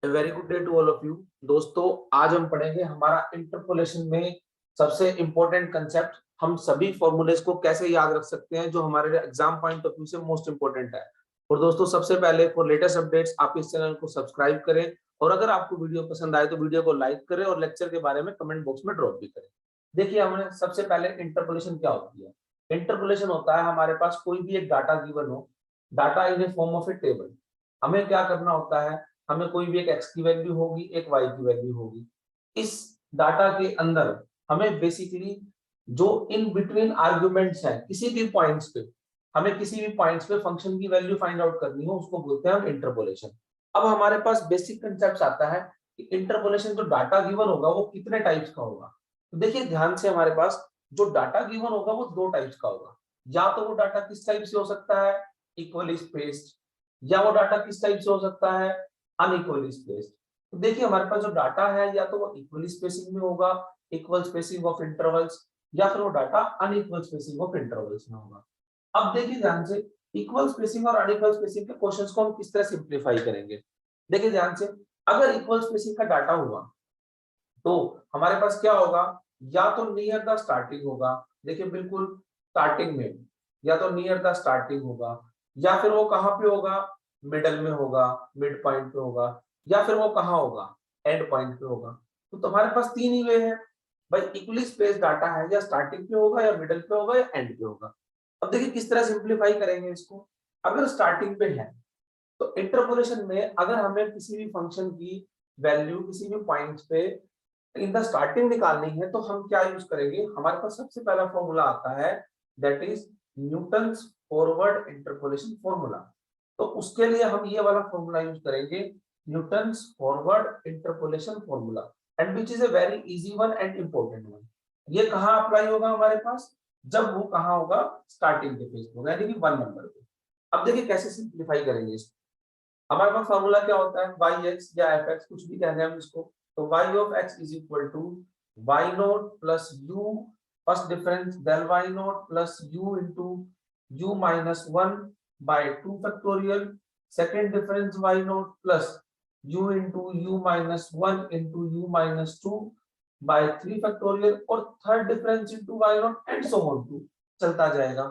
Very good day to all of you. दोस्तों, आज हम पढ़ेंगे हमारा इंटरपोलेशन में सबसे इंपॉर्टेंट कंसेप्ट। हम सभी फॉर्मूलेस को कैसे याद रख सकते हैं जो हमारे एग्जाम पॉइंट ऑफ व्यू से मोस्ट इंपॉर्टेंट है। और दोस्तों, सबसे पहले फॉर लेटेस्ट अपडेट्स आप इस चैनल को सब्सक्राइब करें, और अगर आपको वीडियो पसंद आए तो वीडियो को लाइक करें और लेक्चर के बारे में कमेंट बॉक्स में ड्रॉप भी करें। देखिए, हमने सबसे पहले इंटरपोलेशन क्या होती है। इंटरपोलेशन होता है हमारे पास कोई भी एक डाटा गिवन हो, data in A form of A table. हमें क्या करना होता है, हमें कोई भी एक एक्स की वैल्यू होगी, एक वाई की वैल्यू होगी। इस डाटा के अंदर हमें बेसिकली जो इन बिटवीन आर्गुमेंट्स हैं, किसी भी पॉइंट्स पे हमें किसी भी पॉइंट्स पे फंक्शन की वैल्यू फाइंड आउट करनी हो, उसको बोलते हैं हम इंटरपोलेशन। अब हमारे पास बेसिक कंसेप्ट आता है कि इंटरपोलेशन जो डाटा गिवन होगा वो कितने टाइप्स का होगा। तो देखिए ध्यान से, हमारे पास जो डाटा गिवन होगा वो दो टाइप्स का होगा। या तो वो डाटा किस टाइप से हो सकता है, इक्वली स्पेस्ड, या वो डाटा किस टाइप से हो सकता है, अनइक्वली स्पेस्ड। तो देखिए हमारे पास जो डाटा है, या तो वो इक्वली स्पेसिंग में होगा, इक्वल स्पेसिंग ऑफ इंटरवल्स, या फिर वो data unequal spacing of intervals में होगा। अब देखिए ध्यान से, इक्वल स्पेसिंग और अनइक्वल स्पेसिंग के क्वेश्चंस को हम किस तरह सिंप्लीफाई करेंगे। देखिए ध्यान से, अगर इक्वल स्पेसिंग का डाटा हुआ तो हमारे पास क्या होगा, या तो नियर द स्टार्टिंग होगा, देखिए बिल्कुल स्टार्टिंग में, या तो नियर द स्टार्टिंग होगा, या फिर वो कहाँ पे होगा, मिडल में होगा, मिड पॉइंट पे होगा, या फिर वो कहाँ होगा, एंड पॉइंट पे होगा। तो तुम्हारे पास तीन ही वे हैं भाई, इक्वली स्पेस डाटा है, या स्टार्टिंग पे होगा, या मिडल पे होगा, या एंड पे होगा। अब देखिए किस तरह सिंप्लीफाई करेंगे इसको। अगर स्टार्टिंग पे है तो इंटरपोलेशन में अगर हमें किसी भी फंक्शन की वैल्यू किसी भी पॉइंट पे इन द स्टार्टिंग निकालनी है, तो हम क्या यूज करेंगे, हमारे पास सबसे पहला फॉर्मूला आता है, that is Newton's forward interpolation formula. तो उसके लिए हम ये वाला फॉर्मूला यूज करेंगे, Newton's forward interpolation formula, and which is a very easy one and important one. ये कहाँ अप्लाई होगा हमारे पास, जब वो कहाँ होगा, स्टार्टिंग के फेज होगा, यानी कि 1 नंबर पे। अब देखिए कैसे सिंप्लीफाई करेंगे इसको। हमारे पास फॉर्मूला क्या होता है, वाई एक्स या एफ एक्स, कुछ भी कहते हैं हम इसको। तो Y of X is equal to Y naught plus U, first difference del Y naught plus U into you minus one by 2 factorial, second difference Y naught plus U into you minus one into you minus two by 3 factorial, और third difference into Y naught and so on to चलता जाएगा।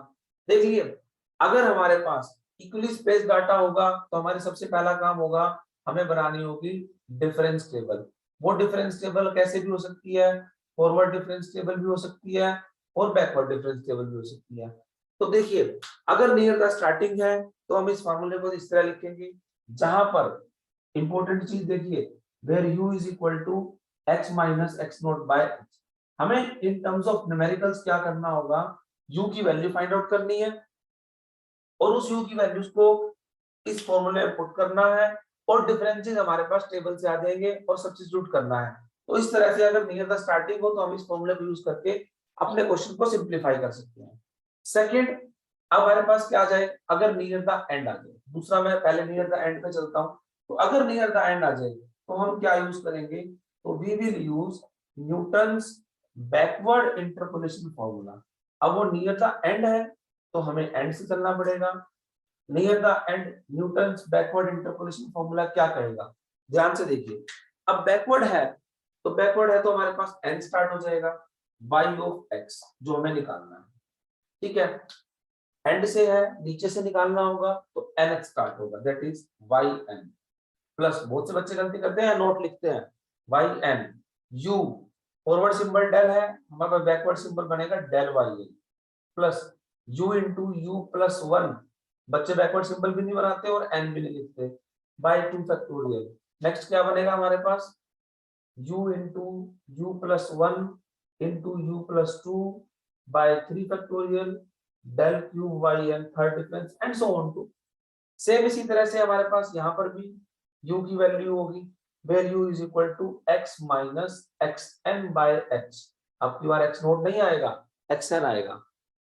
देखिए, अगर हमारे पास equally space data होगा तो हमारे सबसे पहला काम होगा, हमें बनानी होगी डिफरेंस टेबल। वो डिफरेंस टेबल कैसे भी हो सकती है, फॉरवर्ड डिफरेंस टेबल भी हो सकती है, और बैकवर्ड डिफरेंस टेबल भी हो सकती है। तो देखिए, अगर नियर द स्टार्टिंग है तो हम इस फार्मूले को इस तरह लिखेंगे, जहां पर इंपॉर्टेंट चीज देखिए, where u is equal to x minus x naught by x. हमें इन टर्म्स ऑफ न्यूमेरिकल्स क्या करना होगा, u की वैल्यू फाइंड आउट करनी है, और उस u की वैल्यूज को इस फॉर्मूले में पुट करना है, और डिफरेंसेस हमारे पास टेबल से आ जाएंगे और सब्स्टिट्यूट करना है। तो इस तरह से अगर नियर द स्टार्टिंग हो तो हम इस फॉर्मूले को यूज करके अपने क्वेश्चन को सिंप्लीफाई कर सकते हैं। सेकंड, अब हमारे पास क्या आ जाए, अगर नियर द एंड आ जाए, दूसरा मैं पहले नियर द एंड पे चलता हूं। तो अगर नियर द एंड आ जाए तो हम क्या यूज करेंगे, तो we will use Newton's backward interpolation formula. अब वो नियर द एंड है तो हमें एंड से चलना पड़ेगा। Near the end Newton's backward interpolation formula क्या कहेगा, ध्यान से देखिए। अब बैकवर्ड है तो हमारे पास n स्टार्ट हो जाएगा, y ऑफ x जो हमें निकालना है, ठीक है। एंड से है, नीचे से निकालना होगा तो nx स्टार्ट होगा, दैट इज yn प्लस, बहुत से बच्चे गलती करते हैं, नोट लिखते हैं yn u, forward symbol del है, हमारे पास बैकवर्ड सिंबल बनेगा del yn plus u into u plus one, बच्चे बैकवर्ड सिंबल भी नहीं बनाते और n भी नहीं लिखते, बाय 2 फैक्टोरियल। नेक्स्ट क्या बनेगा हमारे पास, u into u plus one into u plus two by 3 factorial, del cube y n, third difference and so on too. Same इसी तरह से हमारे पास यहाँ पर भी u की वैल्यू होगी, where u is equal to x minus x n by h. अब की बार x नोट नहीं आएगा, xn आएगा।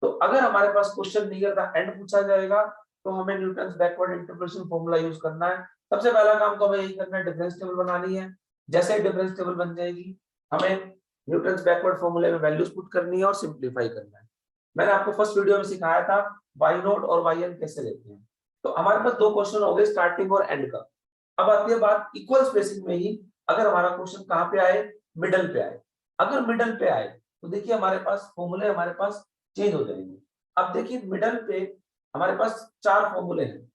तो अगर हमारे पास क्वेश्चन नियर द एंड पूछा जाएगा तो हमें Newton's backward interpolation formula use करना है। सबसे पहला काम तो हमें यही करना है, डिफरेंस टेबल बनानी है। जैसे ही डिफरेंस टेबल बन जाएगी, हमें न्यूटन्स बैकवर्ड फॉर्मूले में वैल्यूज पुट करनी है और सिंप्लीफाई करना है। मैंने आपको फर्स्ट वीडियो में सिखाया था y नोट और yn कैसे लेते हैं। तो हमारे पास दो क्वेश्चन हो गए, स्टार्टिंग और एंड का। अब आती है बात इक्वल स्पेसिंग में ही, अगर हमारा क्वेश्चन कहाँ पे आए, मिडल पे आए। अगर मिडल पे आए तो देखिए हमारे पास फॉर्मूले हमारे पास चेंज हो जाएंगे। अब देखिए मिडल पे हमारे पास 4 फॉर्मूले हैं।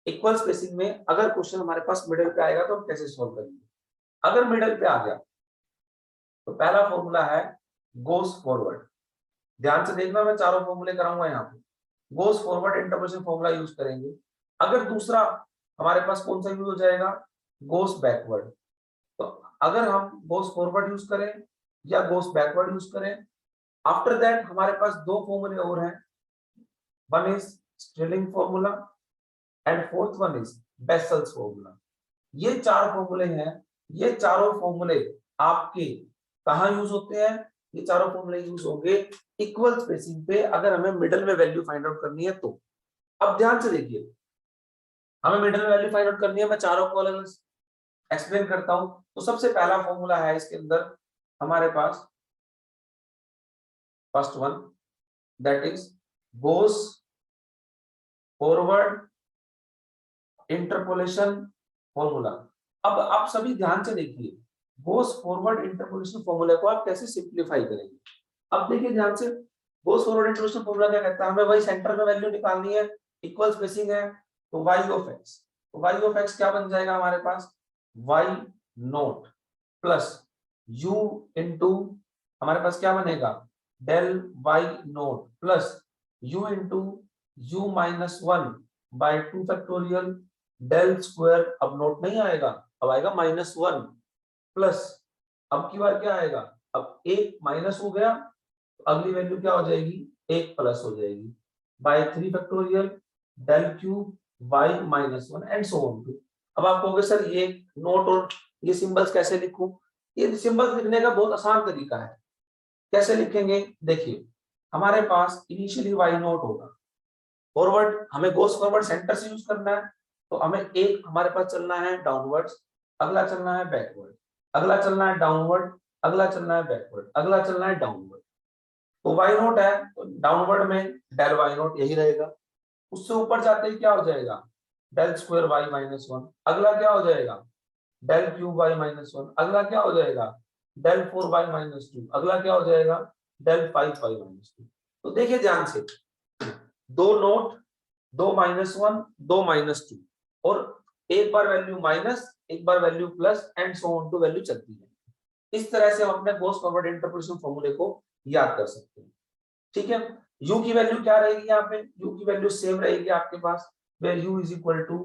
इक्वल स्पेसिंग में अगर क्वेश्चन हमारे पास मिडल पे आएगा तो हम कैसे सॉल्व करेंगे। अगर मिडल पे आ गया तो पहला फॉर्मूला है गोस फॉरवर्ड। ध्यान से देखना, मैं चारों फॉर्मूले कराऊंगा यहाँ पे। गोस फॉरवर्ड इंटरपोलेशन फॉर्मूला यूज करेंगे। अगर दूसरा हमारे पास कौन सा यूज हो जाएगा, गोस बैकवर्ड। तो अगर हम गोस फॉरवर्ड यूज करें या गोस बैकवर्ड यूज करें, आफ्टर दैट हमारे पास 2 फॉर्मूले और हैं। One is sterling formula and fourth one is vessels formula. ये 4 फॉर्मूले हैं। ये चारों फॉर्मूले आपके कहाँ यूज होते हैं, ये चारों फॉर्मूले यूज होंगे इक्वल स्पेसिंग पे, अगर हमें मिडल में वैल्यू फाइंड आउट करनी है तो। अब ध्यान से देखिए, हमें मिडल में वैल्यू फाइंड आउट करनी है, मैं चारों को अलग एक्सप्लेन करता हूं। तो सबसे पहला फॉर्मूला है इसके अंदर हमारे पास, first one, that is Gauss forward interpolation formula. अब आप सभी ध्यान से देखिए, गोस फॉरवर्ड इंटरपोलेशन फॉर्मूला को आप कैसे सिंप्लीफाई करेंगे। अब देखिए ध्यान से, गोस फॉरवर्ड इंटरपोलेशन फॉर्मूला क्या कहता है, हमें वही सेंटर में वैल्यू निकालनी है, इक्वल स्पेसिंग है, तो y ऑफ x, तो y ऑफ x क्या बन जाएगा हमारे पास, y naught plus u into हमारे पास क्या बनेगा, del y naught plus u into u minus 1 by 2 factorial del square. अब नोट नहीं आएगा, अब आएगा -1 प्लस, अब की बार क्या आएगा, अब 1 माइनस हो गया, तो अगली वैल्यू क्या हो जाएगी, 1 प्लस हो जाएगी, by 3 factorial del cube y minus 1 and so on too. अब आप कहोगे सर ये नोट और ये सिंबल्स कैसे लिखूं, ये सिंबल्स लिखने का बहुत आसान तरीका है। कैसे लिखेंगे, देखिए हमारे पास इनिशियली y नोट होगा, फॉरवर्ड हमें गोस फॉरवर्ड सेंटर से यूज करना है, तो हमें एक हमारे पास चलना है डाउनवर्ड्स, अगला चलना है बैकवर्ड, अगला चलना है डाउनवर्ड, अगला चलना है बैकवर्ड, अगला चलना है डाउनवर्ड। तो y नोट है तो डाउनवर्ड में डेल y नोट यही रहेगा, उससे ऊपर जाते ही क्या हो जाएगा, डेल स्क्वायर y माइनस 1, अगला क्या हो जाएगा, डेल क्यूब y माइनस 1, अगला क्या हो जाएगा, डेल 4y माइनस 2, अगला क्या हो जाएगा, डेल 5y माइनस 2। तो देखिए ध्यान से, 2 नोट, 2 माइनस 1, 2 माइनस 2, और एक बार वैल्यू माइनस, एक बार value plus and so on to value चलती है। इस तरह से हम अपने गोस फॉरवर्ड इंटरपोलेशन फॉर्मूले को याद कर सकते हैं। ठीक है, u की वैल्यू क्या रहेगी, यहाँ पे u की वैल्यू सेम रहेगी आपके पास, where u is equal to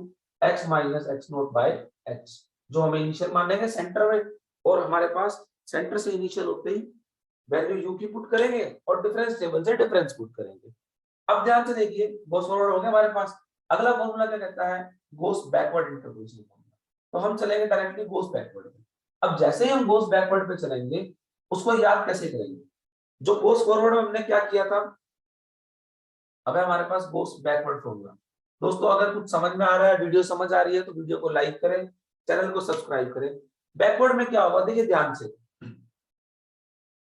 x minus x naught by x, जो हमें इनिशियल मानेंगे सेंटर में, और हमारे पास सेंटर से इनिशियल होते ही वैल्यू u की पुट करेंगे और डिफरेंस टेबल से डिफरेंस पुट करेंगे। अब ध्यान से देखिए, गोस फॉरवर्ड हो गया हमारे पास, अगला फॉर्मूला क्या कहता है, गोस बैकवर्ड इंटरपोलेशन फॉर्मूला। तो हम चलेंगे डायरेक्टली गोस बैकवर्ड पे। अब जैसे ही हम गोस बैकवर्ड पे चलेंगे, उसको याद कैसे करेंगे, जो गोस फॉरवर्ड में हमने क्या किया था, अब है हमारे पास गोस बैकवर्ड फॉर्मूला। दोस्तों अगर कुछ समझ में आ रहा है, वीडियो समझ आ रही है, तो वीडियो को लाइक करें, चैनल को सब्सक्राइब करें। बैकवर्ड में क्या होगा, देखिए ध्यान से,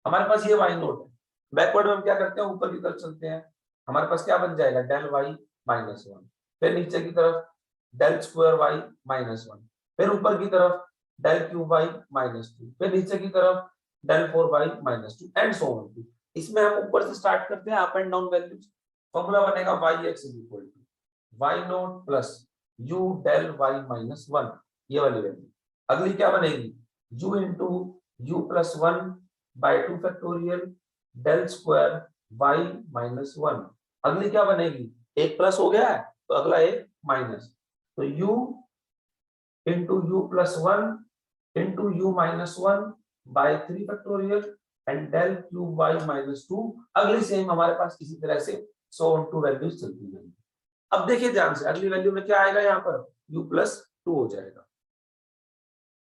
हमारे पास ये y नोट है, बैकवर्ड में हम क्या करते हैं, ऊपर की तरफ चलते हैं, हमारे पास क्या बन जाएगा, डेल y माइनस 1, फिर नीचे की तरफ डेल स्क्वायर y माइनस 1, फिर ऊपर की तरफ डेल क्यूब y माइनस 2, फिर नीचे की तरफ del 4y minus 2 and so on too. इसमें हम ऊपर से स्टार्ट करते हैं up and down values. Formula बनेगा yx is equal to y naught plus u del y minus 1, ये वाली वैल्यू। अगली क्या बनेगी, u into u plus 1 by 2 factorial del square y minus 1। अगली क्या बनेगी, एक प्लस हो गया है तो अगला एक माइनस, तो u into u plus 1 into you minus 1 by 3 factorial and del cube y minus 2। अगली सेम हमारे पास इसी तरह से सो ऑन टू वैल्यूज चलती जाएंगी। अब देखिए ध्यान से, अगली वैल्यू में क्या आएगा, यहाँ पर u प्लस 2 हो जाएगा,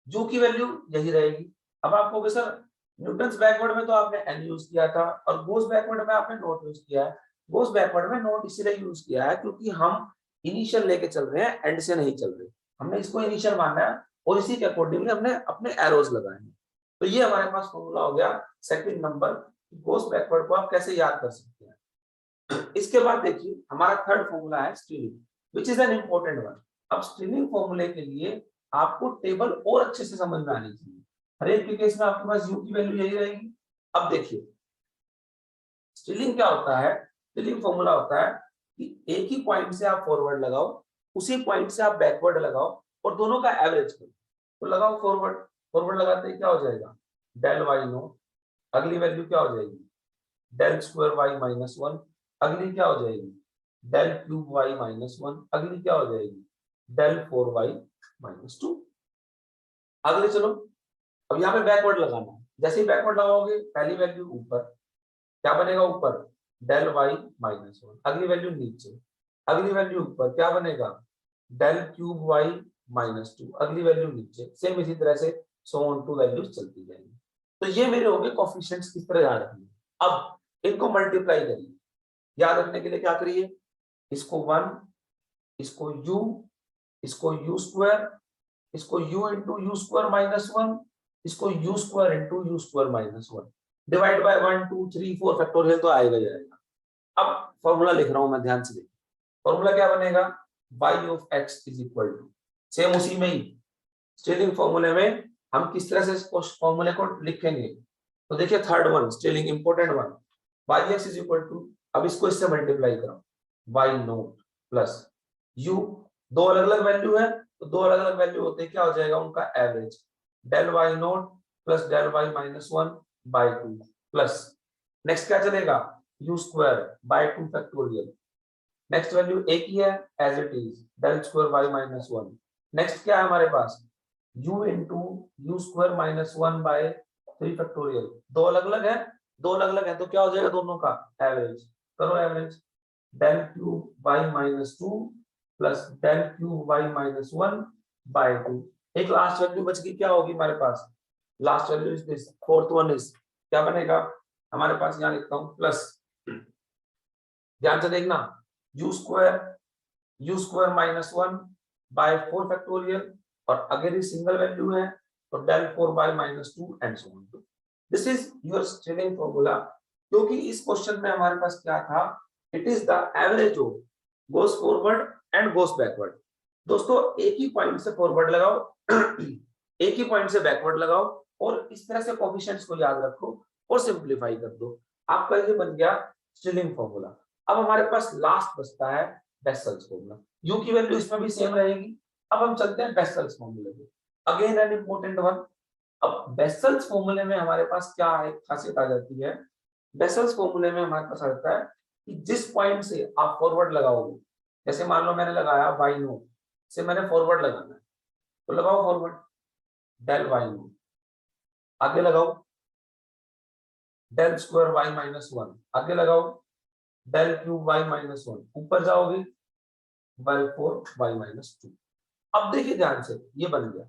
u की वैल्यू यही रहेगी। अब आप कहोगे सर न्यूटन्स बैकवर्ड में तो आपने n यूज किया था और गोस बैकवर्ड में आपने नोट यूज किया है। गोस बैकवर्ड में नोट इसलिए यूज किया है क्योंकि हम इनिशियल लेके चल रहे हैं, एंड से नहीं चल रहे, हमने इसको इनिशियल माना है और इसी के अकॉर्डिंगली हमने अपने एरोज लगाए हैं। तो ये हमारे पास फॉर्मूला हो गया सेकंड नंबर, गोस बैकवर्ड को आप कैसे याद कर सकते हैं। इसके बाद देखिए हमारा थर्ड फॉर्मूला है stealing, which is an important one. अब स्ट्रिलिंग फॉर्मूले के लिए आपको टेबल और अच्छे से समझ में आनी चाहिए। हर एक के केस में आपके पास u की वैल्यू यही रहेगी। अब देखिए स्ट्रिलिंग क्या होता है, स्ट्रिलिंग फॉर्मूला होता है कि एक ही पॉइंट से आप फॉरवर्ड लगाओ, उसी पॉइंट से आप बैकवर्ड लगाओ और दोनों का एवरेज करो। तो लगाओ फॉरवर्ड, फॉरवर्ड लगाते ही क्या हो जाएगा, डेल वाई नो, अगली वैल्यू क्या हो जाएगी, del square y minus one, अगली क्या हो जाएगी, del cube Y minus one, अगली क्या हो जाएगी, del four y minus two. अगले चलो, अब यहाँ पे बैकवर्ड लगाना है, जैसे ही बैकवर्ड लगाओगे पहली वैल्यू ऊपर, क्या बनेगा ऊपर, डेल वाई माइनस वन, अगली वैल्यू नीचे, अगली वैल्यू ऊपर क्या बनेगा, del cube Y minus two, अगली वैल्यू नीचे, सेम इसी तरह से सो ऑन टू वैल्यूज चलती जाएंगी। तो ये मेरे हो गए कोफिशिएंट्स, किस तरह याद रखने। अब इनको मल्टीप्लाई करिए, याद रखने के लिए क्या करिए, इसको वन, इसको इसको यू स्क्वायर, इसको u into u square minus one, इसको u square into u square minus one, divide by 1 2 3 4 factorial तो आएगा ही आएगा। अब फॉर्मूला लिख रहा हूं मैं, ध्यान से देखिए, फॉर्मूला क्या बनेगा, y of x is equal to, same उसी में ही स्टेलिंग फॉर्मूले में हम किस तरह से इस फॉर्मूले को लिखेंगे। तो देखिए third one Stirling important one, yx is equal to, अब इसको इससे मल्टीप्लाई करो, y नोट प्लस u, दो अलग अलग वैल्यू है तो दो अलग अलग वैल्यू होते हैं, क्या हो जाएगा उनका average, del Y naught plus del y minus one by two plus, next क्या चलेगा, u square by two factorial, next value एक ही है as it is, del square y minus one, next क्या है हमारे पास, u into u square minus one by three factorial, दो अलग अलग है, दो अलग अलग है तो क्या हो जाएगा दोनों का एवरेज, करो average, del cube Y minus two plus del cube Y minus one by two, एक लास्ट वैल्यू बच गई, क्या होगी हमारे पास, last value is this, fourth one is क्या बनेगा हमारे पास, यहाँ लिखता हूं प्लस, ध्यान से देखना, U square minus one by four factorial, और अगर ये सिंगल वैल्यू है तो del four by minus two and so on. This is your Stirling formula, क्योंकि इस क्वेश्चन में हमारे पास क्या था, it is the average of Gauss forward and Gauss backward. दोस्तों एक ही पॉइंट से फॉरवर्ड लगाओ एक ही पॉइंट से बैकवर्ड लगाओ और इस तरह से कोफिशिएंट्स को याद रखो और सिंपलीफाई कर दो, आपका ये बन गया स्ट्रिलिंग फॉर्मूला। अब हमारे पास लास्ट बचता है बेसल्स फॉर्मूला, यू की वैल्यू इसमें भी सेम रहेगी। अब हम चलते हैं बेसल्स फॉर्मूले पे, अगेन एन इंपॉर्टेंट वन। अब बेसल्स फॉर्मूले में हमारे पास क्या है, खासियत आ जाती है, बेसल्स फॉर्मूले में हमारे पास आता है कि जिस पॉइंट से आप फॉरवर्ड लगाओगे, जैसे मान लो मैंने लगाया वाई नो से मैंने फॉरवर्ड लगाना है, तो लगाओ फॉरवर्ड डेल वाई नो, आगे लगाओ del square y minus one, आगे लगाओ del cube Y minus one, ऊपर जाओगे by four y minus two. अब देखिए ध्यान से, ये बन गया।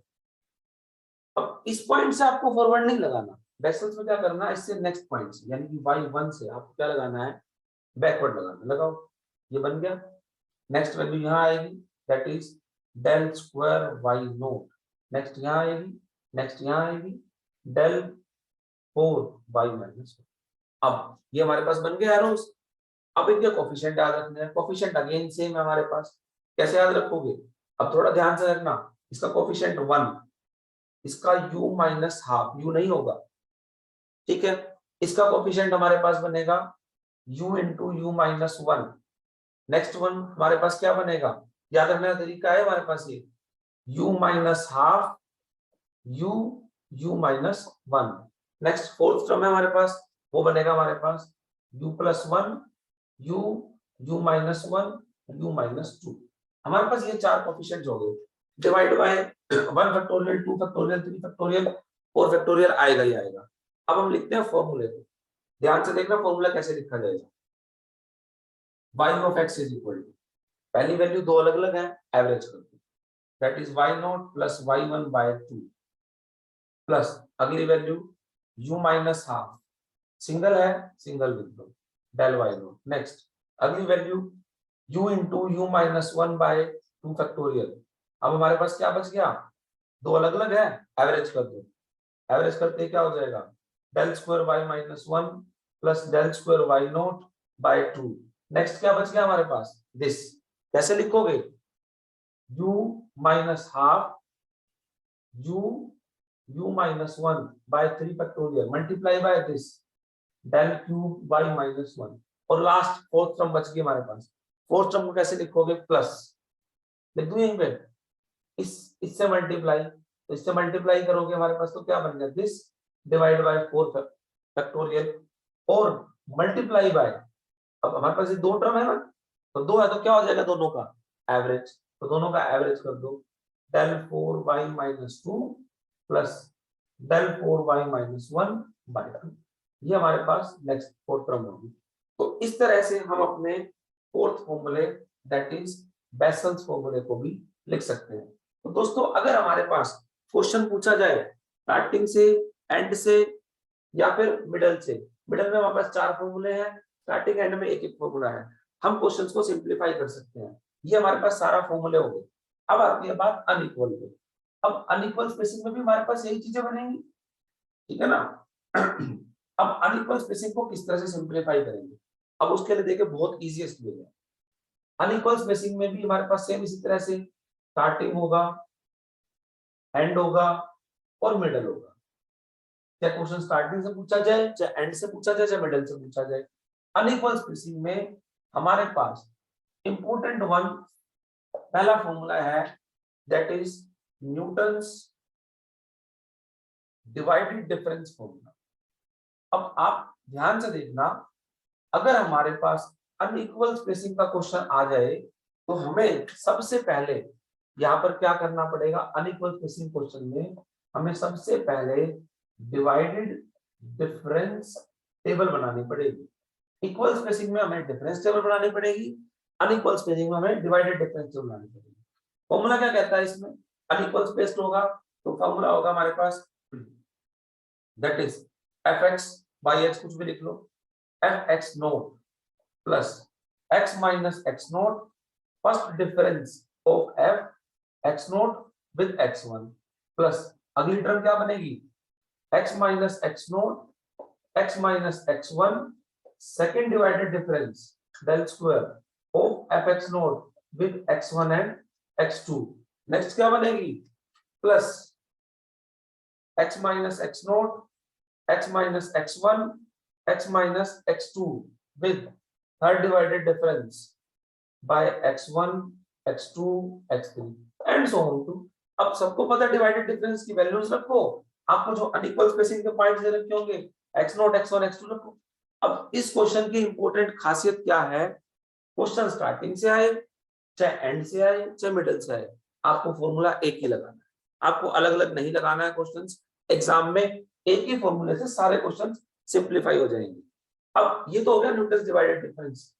अब इस पॉइंट से आपको फॉरवर्ड नहीं लगाना, बेसल्स में क्या करना है, इससे नेक्स्ट पॉइंट से यानी कि y1 से आपको क्या लगाना है, बैकवर्ड लगाना, लगाओ, ये बन गया। नेक्स्ट वैल्यू यहाँ आएगी, that is del square y naught, next यहाँ आएगी, नेक्स्ट यहाँ आएगी डेल फोर वाई माइनस। अब ये हमारे पास बन गया एरोस। अब इनके कोफिशिएंट याद रखने हैं, कोफिशिएंट अगेन सेम है हमारे पास, कैसे याद रखोगे, अब थोड़ा ध्यान से रखना, इसका कोफिशिएंट वन, इसका u माइनस हाफ, u नहीं होगा, ठीक है, इसका कोफिशिएंट हमारे पास बनेगा u into you minus one, next one हमारे पास क्या बनेगा, याद रखने का तरीका है हमारे पास ये u minus half u minus one, next fourth term है हमारे पास, वो बनेगा हमारे पास u plus one u minus one u minus two. हमारे पास ये चार कोफिशिएंट्स हो गए, divide by one factorial, two factorial, three factorial, four factorial आएगा ही आएगा। अब हम लिखते हैं फॉर्मूले को, ध्यान से देखना फॉर्मूला कैसे लिखा जाएगा, y of x is equal to, पहली वैल्यू दो अलग अलग है, एवरेज कर दो, that is y naught plus y1 by 2 plus अगली value u minus half, single है सिंगल लिख दो, डेल y नॉट, नेक्स्ट अगली value u into you minus one by two factorial. अब हमारे पास क्या बच गया, दो अलग अलग है, एवरेज कर दो, एवरेज करते क्या हो जाएगा, del square y minus one plus del square y naught by two, next क्या बच गया हमारे पास, दिस, कैसे लिखोगे, u minus half u minus 1 by 3 factorial multiply by this del cube by minus 1 और लास्ट फोर्थ टर्म बच गई हमारे पास। फोर्थ टर्म को कैसे लिखोगे? प्लस लिख दूं यहीं पे, इससे मल्टीप्लाई, तो इससे मल्टीप्लाई करोगे हमारे पास तो क्या बन गया? दिस डिवाइड बाय 4 फैक्टोरियल और मल्टीप्लाई बाय, अब हमारे पास ये दो टर्म है ना, तो दो है तो क्या हो जाएगा दोनों का एवरेज, तो दोनों का एवरेज कर दो del 4y minus 2 plus del 4y minus 1 by 2, ये हमारे पास नेक्स्ट फोर्थ टर्म होगी। तो इस तरह से हम अपने फोर्थ फॉर्मूले दैट इज बेसल्स फॉर्मूले को भी लिख सकते हैं। तो दोस्तों अगर हमारे पास क्वेश्चन पूछा जाए स्टार्टिंग से, एंड से या फिर मिडल से, मिडल में हमारे पास 4 फॉर्मूले हैं, स्टार्टिंग एंड में एक एक फॉर्मूला है, हम क्वेश्चंस को सिंपलीफाई कर सकते हैं। ये हमारे पास सारा फॉर्मूले हो गए। अब आती है बात अनइक्वल पे। अब अनइक्वल स्पेसिंग में भी हमारे पास यही चीजें बनेंगी, ठीक है ना। अब अनइक्वल स्पेसिंग को किस तरह से सिंपलीफाई करेंगे, अब उसके लिए देखिए बहुत इजीएस्ट वे है। अनइक्वल स्पेसिंग में भी हमारे पास सेम इसी तरह से स्टार्टिंग होगा, एंड होगा और मिडल होगा। चाहे क्वेश्चन स्टार्टिंग से पूछा जाए, चाहे एंड से पूछा जाए, चाहे मिडल से पूछा जाए, अनइक्वल स्पेसिंग में हमारे पास इंपॉर्टेंट वन पहला फॉर्मूला है that is Newton's divided difference formula. अब आप ध्यान से देखना, अगर हमारे पास अनइक्वल स्पेसिंग का क्वेश्चन आ जाए तो हमें सबसे पहले यहाँ पर क्या करना पड़ेगा? अनइक्वल स्पेसिंग क्वेश्चन में हमें सबसे पहले डिवाइडेड डिफरेंस टेबल बनानी पड़ेगी। इक्वल स्पेसिंग में हमें डिफरेंस टेबल बनानी पड़ेगी, अनइक्वल स्पेसिंग में हमें डिवाइडेड डिफरेंस टेबल बनानी पड़ेगी। फॉर्मूला क्या कहता है इसमें? अनइक्वल स्पेस्ड होगा तो फॉर्मूला होगा हमारे पास that is fx by x, कुछ भी लिख लो, fx naught plus x minus x naught first difference of f x naught with x1 plus अगली टर्म क्या बनेगी? x minus x naught x minus x1 second divided difference del square of fx naught with x1 and x2। Next क्या बनेगी? Plus x minus x naught x minus x1 x minus x2 with third divided difference by x1 x2 x3 and so on to। अब सबको पता divided difference की values रखो, आपको जो unequal spacing के पॉइंट्स दे रखे होंगे x0 x1 x2 रखो। अब इस क्वेश्चन की इंपॉर्टेंट खासियत क्या है? क्वेश्चन स्टार्टिंग से आए, चाहे एंड से आए, चाहे मिडिल से आए, आपको फॉर्मूला एक ही लगाना है, आपको अलग अलग नहीं लगाना है। क्वेश्चंस एग्जाम में एक ही फॉर्मूले से सारे क्वेश्चन सिंपलीफाई हो जाएंगे। अब ये तो हो गया न्यूटन्स डिवाइडेड डिफरेंस।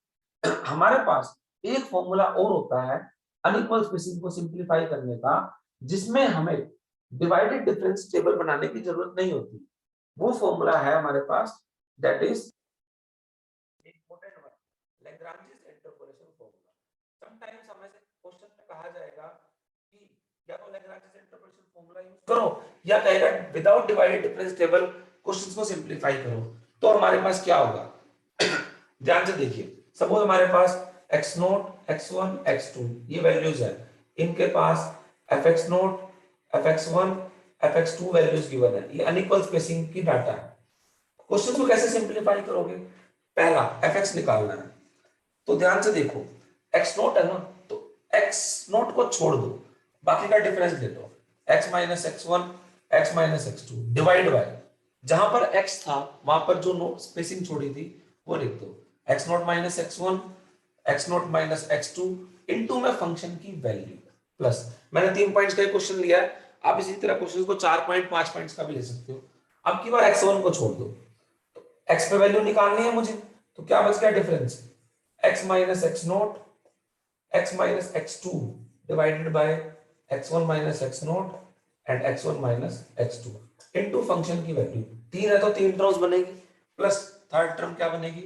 हमारे पास एक फॉर्मूला और होता है अनइक्वल स्पेसिंग को सिंपलीफाई करने का, जिसमें हमें डिवाइडेड डिफरेंस टेबल बनाने की जरूरत नहीं होती। वो फॉर्मूला है हमारे पास that is important one, Lagrange's interpolation formula. Sometimes हमें से क्वेश्चन में कहा जाएगा कि या तो लैग्रांजेस इंटरपोलेशन फॉर्मूला यूज करो या कहेगा without divided difference table questions को सिंपलीफाई करो। तो हमारे पास क्या होगा? ध्यान से देखिए, सपोज हमारे पास x0 x1 x2 ये वैल्यूज है, इनके पास fx0 fx1 fx2 values given है, ये अनइक्वल स्पेसिंग की डाटा है। क्वेश्चन को कैसे सिंपलीफाई करोगे? पहला fx निकालना है, तो ध्यान से देखो x0 है ना, तो x0 को छोड़ दो, बाकी का डिफरेंस ले लो, x minus x1 x minus x2 divide by, जहां पर x था वहां पर जो स्पेसिंग छोड़ी थी वो लिख दो, x0 minus x1 x0 minus x2 into में फंक्शन की वैल्यू प्लस, मैंने 3 पॉइंट्स का क्वेश्चन लिया है, आप इसी तरह क्वेश्चन को 4 पॉइंट 5 पॉइंट्स का भी ले सकते हो। अब की बार x1 को छोड़ दो, तो x पे वैल्यू निकालनी है मुझे, तो क्या बच गया difference? x minus x0 x minus x2 divided by x1 minus x0 and x1 minus x2 into function की वैल्यू, 3 है तो 3 टर्म्स बनेगी, प्लस थर्ड टर्म क्या बनेगी?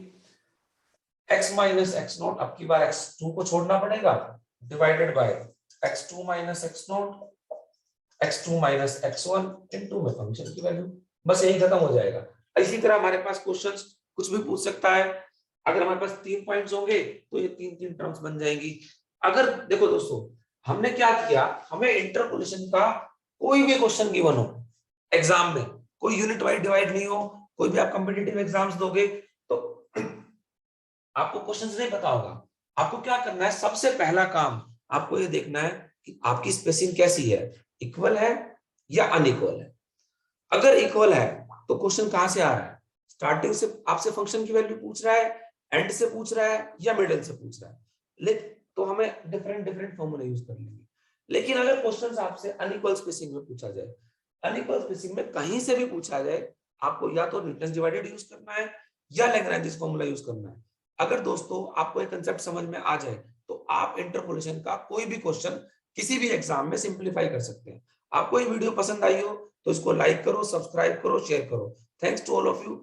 x minus x0, अब की बार x2 को छोड़ना पड़ेगा, divided by x2 minus x0 x2 minus x1 into में फंक्शन की वैल्यू, बस यही खत्म हो जाएगा। इसी तरह हमारे पास क्वेश्चंस कुछ भी पूछ सकता है, अगर हमारे पास 3 पॉइंट्स होंगे तो ये 3 टर्म्स बन जाएंगी। अगर देखो दोस्तों हमने क्या किया, हमें इंटरपोलेशन का कोई भी क्वेश्चन गिवन हो एग्जाम में, कोई यूनिट वाइज डिवाइड नहीं हो, कोई भी आप कॉम्पिटिटिव एग्जाम्स दोगे तो आपको क्वेश्चंस नहीं पता होगा। आपको क्या करना है, सबसे पहला काम आपको ये देखना है कि आपकी स्पेसिंग कैसी है, इक्वल है या अनइक्वल है। अगर इक्वल है तो क्वेश्चन कहां से आ रहा है, स्टार्टिंग से आपसे फंक्शन की वैल्यू पूछ रहा है, एंड से पूछ रहा है या मिडिल से पूछ रहा है, लेकिन तो हमें डिफरेंट डिफरेंट फॉर्मूला यूज कर लेंगे। लेकिन अगर क्वेश्चन आपसे अनइक्वल स्पेसिंग में पूछा जाए, अनइक्वल स्पेसिंग में कहीं से भी पूछा जाए, आपको या तो न्यूटन डिवाइडेड यूज करना है या लैग्रेंज फॉर्मूला यूज करना है। अगर दोस्तों आपको एक कंसेप्ट समझ में आ जाए तो आप इंटरपोलेशन का कोई भी क्वेश्चन किसी भी एग्जाम में सिंप्लीफाई कर सकते हैं। आपको ये वीडियो पसंद आई हो तो इसको लाइक करो, सब्सक्राइब करो, शेयर करो। Thanks to all of you.